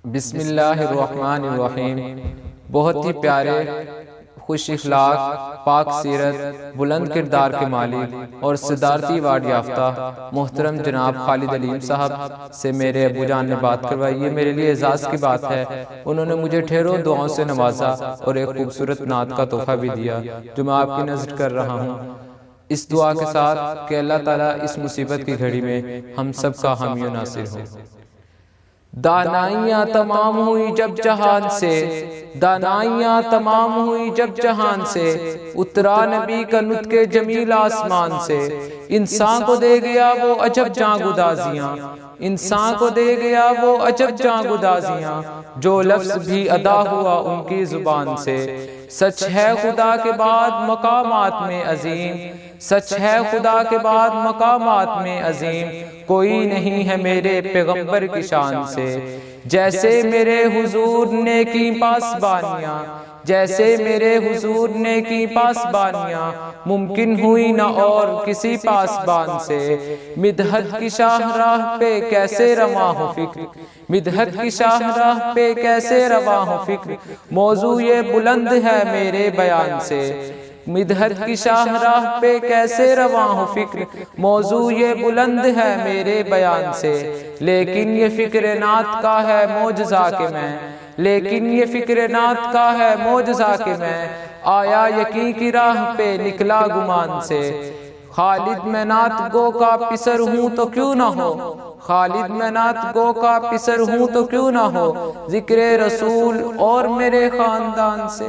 بسم اللہ الرحمن الرحیم۔ بہت ہی پیارے، خوش اخلاق، پاک سیرت، بلند کردار کے مالک اور صدارتی ایوارڈ یافتہ محترم جناب خالد علیم صاحب سے میرے ابو جان نے بات کروائی۔ یہ میرے لیے اعزاز کی بات ہے۔ انہوں نے مجھے ڈھیروں دعاؤں سے نوازا اور ایک خوبصورت نعت کا تحفہ بھی دیا جو میں آپ کی نظر کر رہا ہوں، اس دعا کے ساتھ کہ اللہ تعالیٰ اس مصیبت کی گھڑی میں ہم سب کا حامی و ناصر ہو۔ دانائیاں تمام ہوئی جب جہان سے، دانائیاں تمام ہوئی جب جہان سے، اترا نبی کا نطق جمیل آسمان سے، انسان کو دے گیا وہ عجب جاں گدازیاں، انسان کو دے گیا وہ عجب جاں گدازیاں، جو لفظ بھی ادا ہوا ان کی زبان سے۔ سچ ہے خدا کے بعد مقامات میں عظیم، سچ ہے خدا کے بعد مقامات میں عظیم، کوئی نہیں ہے میرے پیغمبر کی شان سے۔ جیسے میرے حضور نے کی پاسبانیاں، جیسے میرے حضور نے کی پاسبانیاں، ممکن ہوئی نہ اور کسی پاسبان سے۔ مدحت کی شاہراہ پہ کیسے رواں ہو فکر، مدحت کی شاہراہ پہ کیسے رواں ہو فکر، موضوع یہ بلند ہے میرے بیان سے۔ مدحت کی شاہراہ پہ کیسے رواں ہو فکر، موضوع یہ بلند ہے میرے بیان سے۔ لیکن یہ فکر نعت کا ہے معجزہ کہ میں، لیکن یہ فکر نعت کا ہے معجزہ کہ میں، آیا یقین کی راہ پہ نکلا گمان سے۔ خالد میں نعت گو کا پسر ہوں تو کیوں نہ ہو، خالد میں نعت گو کا پسر ہوں تو کیوں نہ ہو، ذکر رسول اور میرے خاندان سے۔